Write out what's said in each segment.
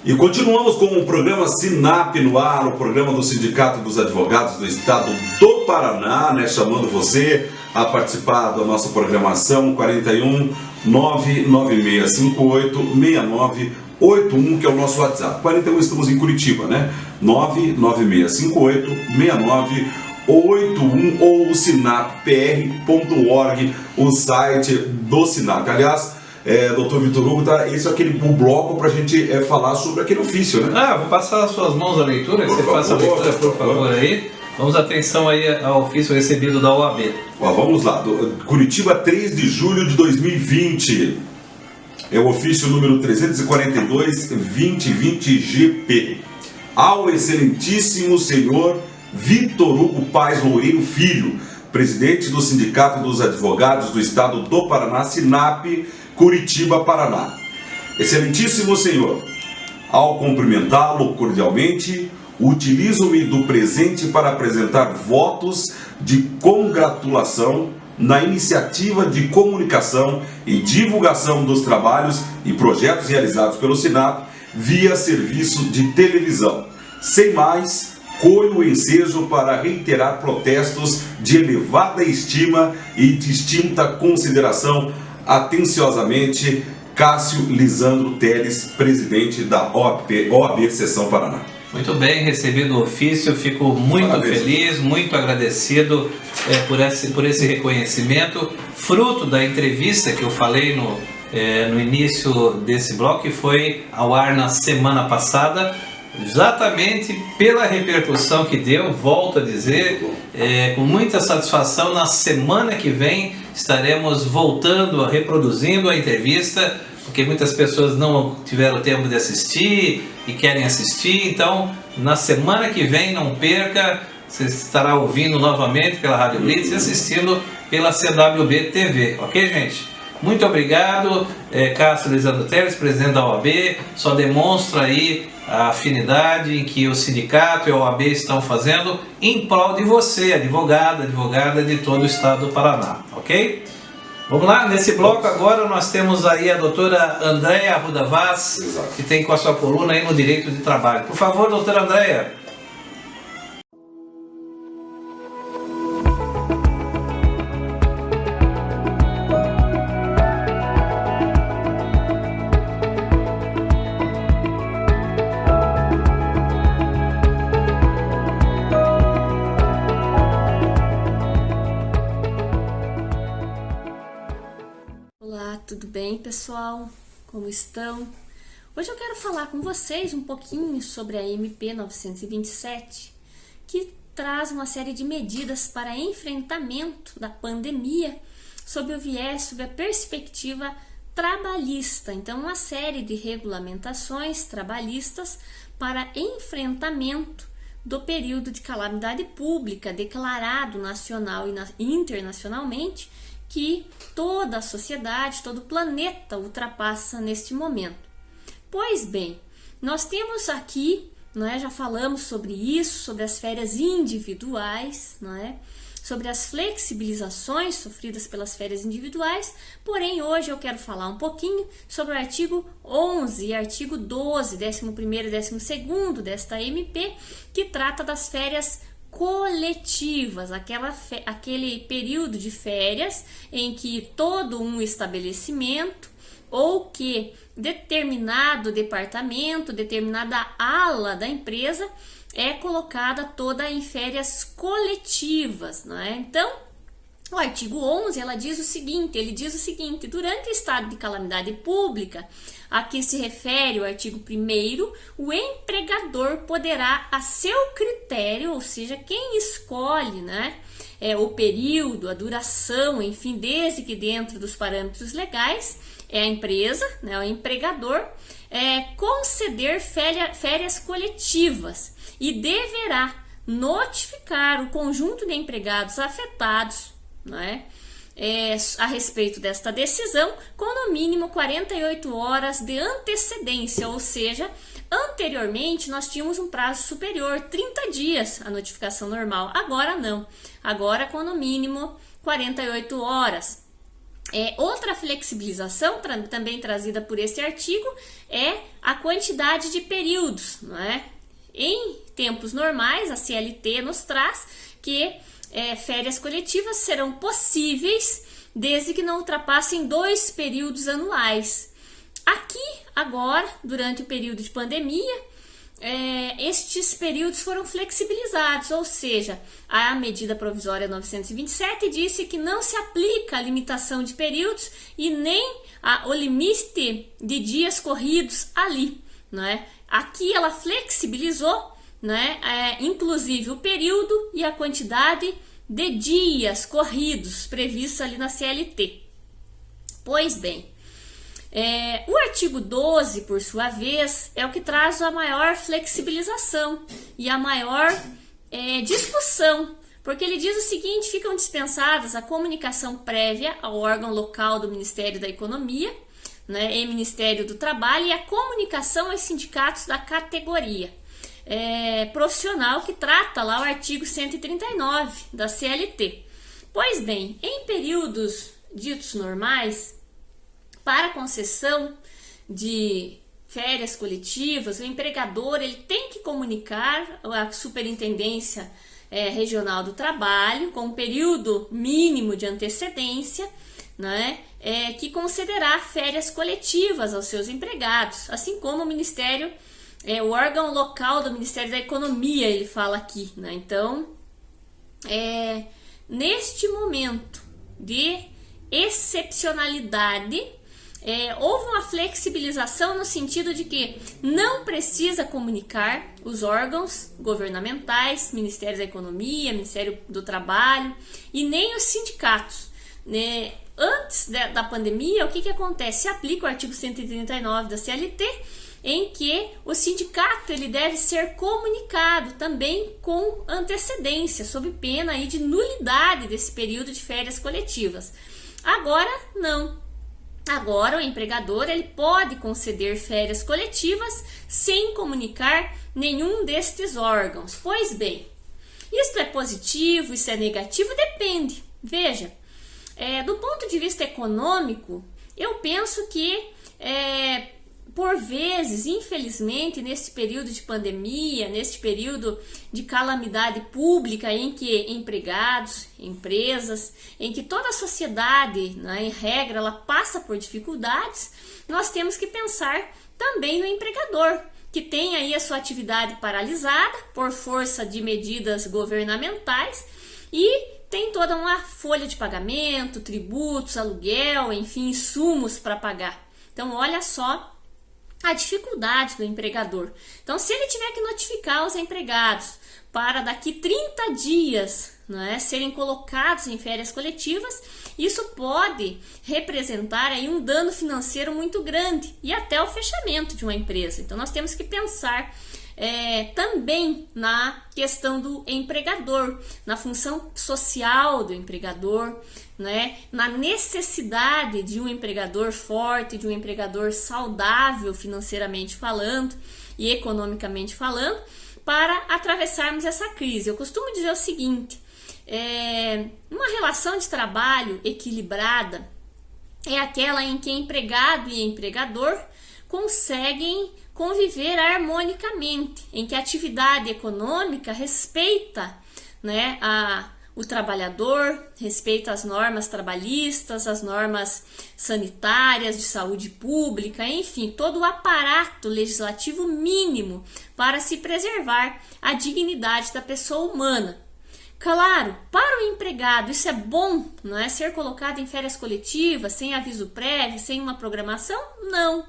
E continuamos com o programa SINAP no ar, o programa do Sindicato dos Advogados do Estado do Paraná, né? Chamando você a participar da nossa programação 41 99658 6981, que é o nosso WhatsApp. 41, estamos em Curitiba, né? 99658 6981 ou o sinapr.org, o site do SINAP. Aliás, doutor Vitor Hugo, esse é aquele bloco para a gente falar sobre aquele ofício, né? Vou passar as suas mãos à leitura, que você faça a leitura, por favor, aí. Vamos atenção aí ao ofício recebido da OAB. Vamos lá, Curitiba, 3 de julho de 2020. É o ofício número 342-2020-GP. Ao excelentíssimo senhor Vitor Hugo Paes Loureiro Filho, presidente do Sindicato dos Advogados do Estado do Paraná, SINAP, Curitiba, Paraná. Excelentíssimo senhor, ao cumprimentá-lo cordialmente, utilizo-me do presente para apresentar votos de congratulação na iniciativa de comunicação e divulgação dos trabalhos e projetos realizados pelo SINAP via serviço de televisão. Sem mais, colho o ensejo para reiterar protestos de elevada estima e distinta consideração. Atenciosamente, Cássio Lisandro Teles, presidente da OAB Seção Paraná. Muito bem, recebido o ofício, fico muito feliz, muito agradecido por esse reconhecimento, fruto da entrevista que eu falei no início desse bloco, que foi ao ar na semana passada, exatamente pela repercussão que deu. Volto a dizer, com muita satisfação, na semana que vem estaremos voltando, reproduzindo a entrevista, porque muitas pessoas não tiveram tempo de assistir e querem assistir. Então, na semana que vem, não perca, você estará ouvindo novamente pela Rádio Blitz e assistindo pela CWB TV, ok, gente? Muito obrigado, Cássio Lisandro Teles, presidente da OAB. Só demonstra aí a afinidade em que o sindicato e a OAB estão fazendo em prol de você, advogada de todo o estado do Paraná, ok? Vamos lá, nesse bloco agora nós temos aí a doutora Andréia Arruda Vaz, que tem com a sua coluna aí no Direito de Trabalho. Por favor, doutora Andréia. Tudo bem, pessoal? Como estão? Hoje eu quero falar com vocês um pouquinho sobre a MP 927, que traz uma série de medidas para enfrentamento da pandemia sob o viés, sob a perspectiva trabalhista. Então, uma série de regulamentações trabalhistas para enfrentamento do período de calamidade pública declarado nacional e internacionalmente, que toda a sociedade, todo o planeta ultrapassa neste momento. Pois bem, nós temos aqui, já falamos sobre isso, sobre as férias individuais, sobre as flexibilizações sofridas pelas férias individuais, porém hoje eu quero falar um pouquinho sobre o artigo 11 e artigo 12, 11º e 12º desta MP, que trata das férias coletivas, aquele período de férias em que todo um estabelecimento ou que determinado departamento, determinada ala da empresa é colocada toda em férias coletivas, Então, o artigo 11, ele diz o seguinte, durante o estado de calamidade pública, a que se refere o artigo 1º, o empregador poderá, a seu critério, ou seja, quem escolhe, o período, a duração, enfim, desde que dentro dos parâmetros legais, é a empresa, o empregador, conceder férias coletivas e deverá notificar o conjunto de empregados afetados, a respeito desta decisão, com no mínimo 48 horas de antecedência, ou seja, anteriormente nós tínhamos um prazo superior, 30 dias a notificação normal, agora não, agora com no mínimo 48 horas. Outra flexibilização também trazida por esse artigo é a quantidade de períodos, não é? Em tempos normais, a CLT nos traz que férias coletivas serão possíveis desde que não ultrapassem 2 períodos anuais. Aqui, agora, durante o período de pandemia, estes períodos foram flexibilizados, ou seja, a medida provisória 927 disse que não se aplica a limitação de períodos e nem o limite de dias corridos ali, não é? Aqui ela flexibilizou, né, inclusive o período e a quantidade de dias corridos previstos ali na CLT. Pois bem, o artigo 12, por sua vez, é o que traz a maior flexibilização e a maior discussão, porque ele diz o seguinte: ficam dispensadas a comunicação prévia ao órgão local do Ministério da Economia, né, e Ministério do Trabalho, e a comunicação aos sindicatos da categoria profissional, que trata lá o artigo 139 da CLT. Pois bem, em períodos ditos normais, para concessão de férias coletivas, o empregador ele tem que comunicar à Superintendência Regional do Trabalho com um período mínimo de antecedência, né, que concederá férias coletivas aos seus empregados, assim como o Ministério, o órgão local do Ministério da Economia, ele fala aqui, né? Então, neste momento de excepcionalidade, houve uma flexibilização no sentido de que não precisa comunicar os órgãos governamentais, Ministério da Economia, Ministério do Trabalho e nem os sindicatos, né? Antes da pandemia, o que acontece? Se aplica o artigo 139 da CLT, em que o sindicato ele deve ser comunicado também com antecedência, sob pena aí de nulidade desse período de férias coletivas. Agora, não. Agora, o empregador ele pode conceder férias coletivas sem comunicar nenhum destes órgãos. Pois bem, isto é positivo, isso é negativo? Depende. Veja, do ponto de vista econômico, eu penso que por vezes, infelizmente, nesse período de pandemia, nesse período de calamidade pública em que empregados, empresas, em que toda a sociedade, né, em regra, ela passa por dificuldades, nós temos que pensar também no empregador, que tem aí a sua atividade paralisada por força de medidas governamentais e tem toda uma folha de pagamento, tributos, aluguel, enfim, insumos para pagar. Então, olha só a dificuldade do empregador. Então, se ele tiver que notificar os empregados para daqui 30 dias, né, serem colocados em férias coletivas, isso pode representar aí um dano financeiro muito grande e até o fechamento de uma empresa. Então, nós temos que pensar também na questão do empregador, na função social do empregador, né, na necessidade de um empregador forte, de um empregador saudável financeiramente falando e economicamente falando, para atravessarmos essa crise. Eu costumo dizer o seguinte: uma relação de trabalho equilibrada é aquela em que empregado e empregador conseguem conviver harmonicamente, em que a atividade econômica respeita, né, o trabalhador, respeita as normas trabalhistas, as normas sanitárias, de saúde pública, enfim, todo o aparato legislativo mínimo para se preservar a dignidade da pessoa humana. Claro, para o empregado isso é bom, não é? Ser colocado em férias coletivas, sem aviso prévio, sem uma programação? Não,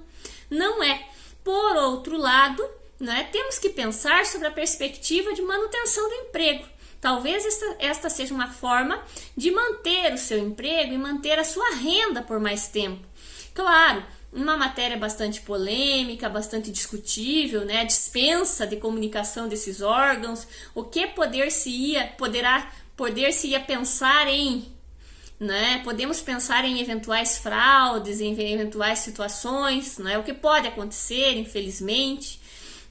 não é. Por outro lado, né, temos que pensar sobre a perspectiva de manutenção do emprego. Talvez esta seja uma forma de manter o seu emprego e manter a sua renda por mais tempo. Claro, uma matéria bastante polêmica, bastante discutível, né, a dispensa de comunicação desses órgãos, o que poder-se-ia pensar em, né, podemos pensar em eventuais fraudes, em eventuais situações, né, o que pode acontecer, infelizmente.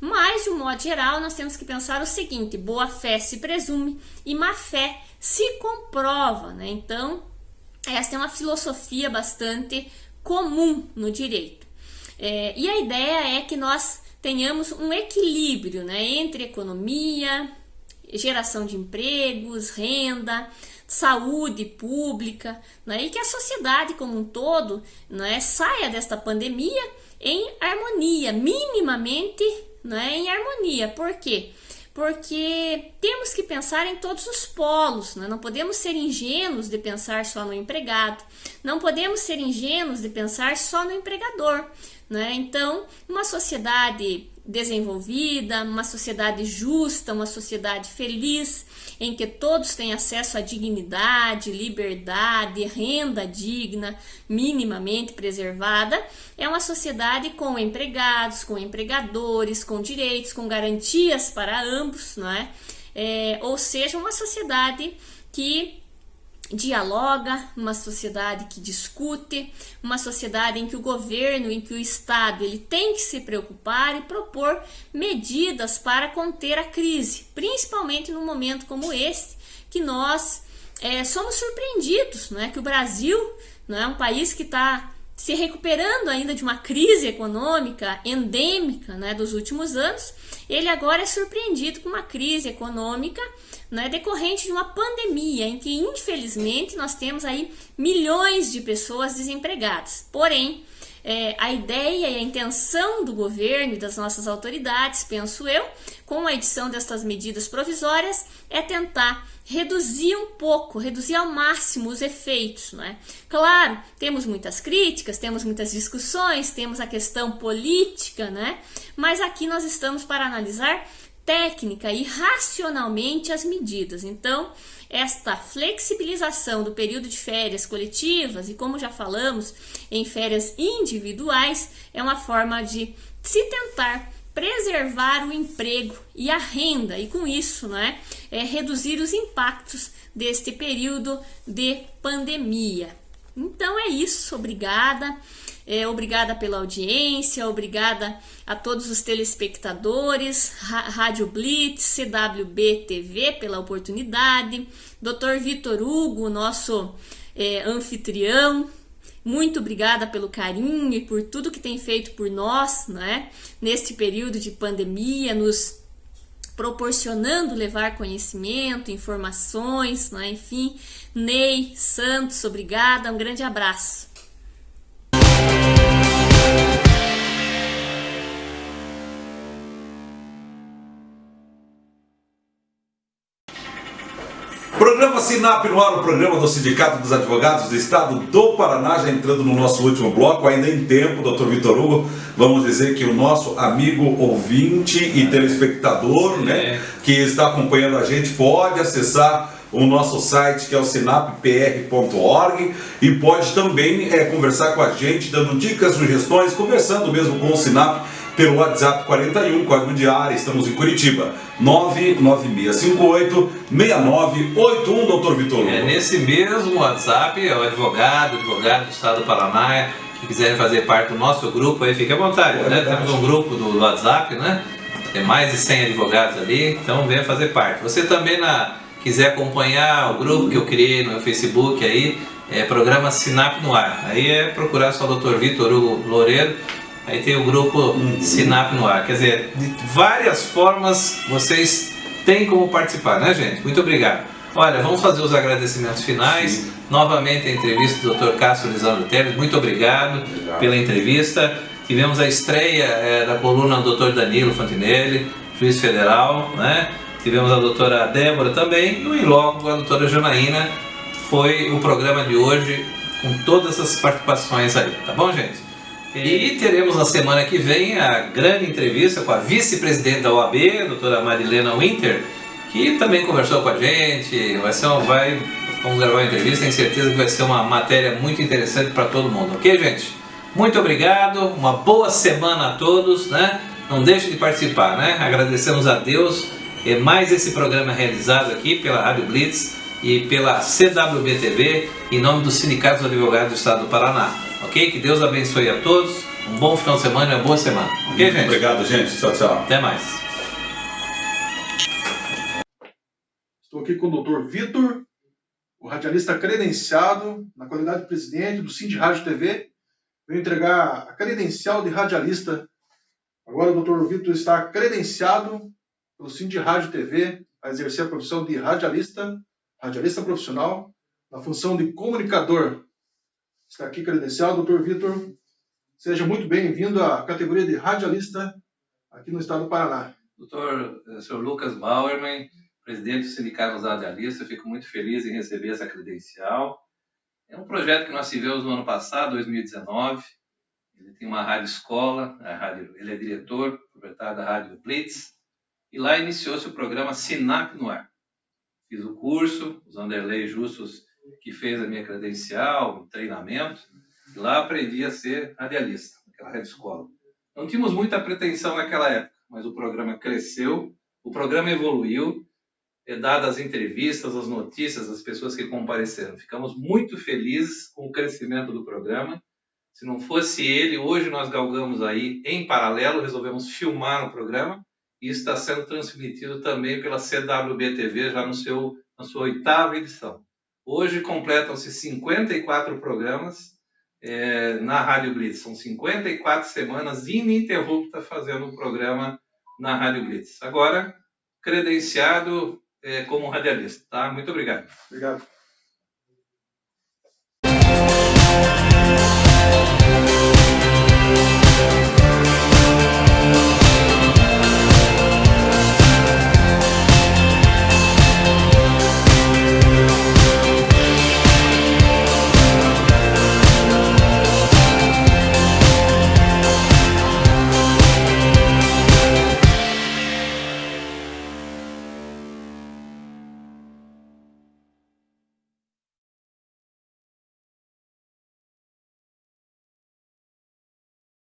Mas, de um modo geral, nós temos que pensar o seguinte: boa fé se presume e má fé se comprova, né? Então, Essa é uma filosofia bastante comum no direito. E a ideia é que nós tenhamos um equilíbrio, né, entre economia, geração de empregos, renda, saúde pública, né, e que a sociedade como um todo, né, saia desta pandemia em harmonia, minimamente, né, em harmonia. Por quê? Porque temos que pensar em todos os polos, né? Não podemos ser ingênuos de pensar só no empregado, não podemos ser ingênuos de pensar só no empregador, né? Então, uma sociedade desenvolvida, uma sociedade justa, uma sociedade feliz, em que todos têm acesso à dignidade, liberdade, renda digna, minimamente preservada, é uma sociedade com empregados, com empregadores, com direitos, com garantias para ambos, não é? Ou seja, uma sociedade que dialoga, uma sociedade que discute, uma sociedade em que o governo, em que o Estado, ele tem que se preocupar e propor medidas para conter a crise, principalmente num momento como esse, que nós somos surpreendidos, não é? Que o Brasil, não é um país que está se recuperando ainda de uma crise econômica endêmica, né, dos últimos anos, ele agora é surpreendido com uma crise econômica, né, decorrente de uma pandemia em que, infelizmente, nós temos aí milhões de pessoas desempregadas. Porém, a ideia e a intenção do governo e das nossas autoridades, penso eu, com a edição destas medidas provisórias, é tentar reduzir um pouco, reduzir ao máximo os efeitos, não é? Claro, temos muitas críticas, temos muitas discussões, temos a questão política, né? Mas aqui nós estamos para analisar técnica e racionalmente as medidas. Então, esta flexibilização do período de férias coletivas e, como já falamos, em férias individuais, é uma forma de se tentar preservar o emprego e a renda e, com isso, né, reduzir os impactos deste período de pandemia. Então é isso, obrigada. Obrigada pela audiência, obrigada a todos os telespectadores, Rádio Blitz, CWB TV pela oportunidade, Dr. Vitor Hugo, nosso anfitrião, muito obrigada pelo carinho e por tudo que tem feito por nós, né, neste período de pandemia, nos proporcionando levar conhecimento, informações, né, enfim. Ney Santos, obrigada, um grande abraço. Programa Sinap no ar, o programa do Sindicato dos Advogados do Estado do Paraná, já entrando no nosso último bloco, ainda em tempo, Dr. Vitor Hugo, vamos dizer que o nosso amigo ouvinte e telespectador, né, que está acompanhando a gente, pode acessar o nosso site, que é o sinappr.org, e pode também conversar com a gente, dando dicas, sugestões, conversando mesmo com o Sinap pelo WhatsApp 41, código de área. Estamos em Curitiba, 99658-6981, doutor Vitor Hugo. Nesse mesmo WhatsApp, é o advogado do Estado do Paraná, que quiserem fazer parte do nosso grupo, aí fique à vontade, né? Temos um grupo do WhatsApp, né? Tem mais de 100 advogados ali, então venha fazer parte. Você também quiser acompanhar o grupo que eu criei no Facebook aí, programa Sinap no ar. Aí é procurar só o Dr. Vitor Hugo Loureiro, aí tem o grupo Sinap no ar. Quer dizer, de várias formas vocês têm como participar, né, gente? Muito obrigado. Olha, vamos fazer os agradecimentos finais. Sim. Novamente a entrevista do Dr. Cássio Lisandro Teles. Muito obrigado pela entrevista. Tivemos a estreia da coluna do Dr. Danilo Fantinelli, juiz federal, né? Tivemos a doutora Débora também, e logo a doutora Janaína. Foi o programa de hoje com todas as participações aí, tá bom, gente? E teremos na semana que vem a grande entrevista com a vice-presidente da OAB, a doutora Marilena Winter, que também conversou com a gente. Vamos gravar uma entrevista, tenho certeza que vai ser uma matéria muito interessante para todo mundo, ok, gente? Muito obrigado, uma boa semana a todos, né? Não deixe de participar, né? Agradecemos a Deus. Mais esse programa realizado aqui pela Rádio Blitz e pela CWB TV, em nome dos Sindicatos dos Advogados do Estado do Paraná. Ok? Que Deus abençoe a todos. Um bom final de semana e uma boa semana. Ok, gente? Obrigado, gente. Tchau, tchau. Até mais. Estou aqui com o Dr. Vitor o radialista credenciado na qualidade de presidente do Sind Rádio TV. Venho entregar a credencial de radialista. Agora o Dr. Vitor está credenciado pelo Sind Rádio TV a exercer a profissão de radialista profissional, na função de comunicador. Está aqui credenciado, Dr. Vitor. Seja muito bem-vindo à categoria de radialista aqui no estado do Paraná. Sr. Lucas Bauerman, presidente do Sindicato dos Radialistas, fico muito feliz em receber essa credencial. É um projeto que nós tivemos no ano passado, 2019. Ele tem uma rádio escola, ele é diretor, proprietário da Rádio Blitz, e lá iniciou-se o programa Sinap no Ar. Fiz o curso, o Zanderlei Justus, que fez a minha credencial, o treinamento, e lá aprendi a ser radialista, naquela rádio escola. Não tínhamos muita pretensão naquela época, mas o programa cresceu, o programa evoluiu, dadas as entrevistas, as notícias, as pessoas que compareceram. Ficamos muito felizes com o crescimento do programa. Se não fosse ele, hoje nós galgamos aí, em paralelo, resolvemos filmar o programa, e isso está sendo transmitido também pela CWB TV, já na sua 8ª edição. Hoje completam-se 54 programas na Rádio Blitz. São 54 semanas ininterruptas fazendo um programa na Rádio Blitz. Agora, credenciado como radialista. Tá? Muito obrigado. Obrigado.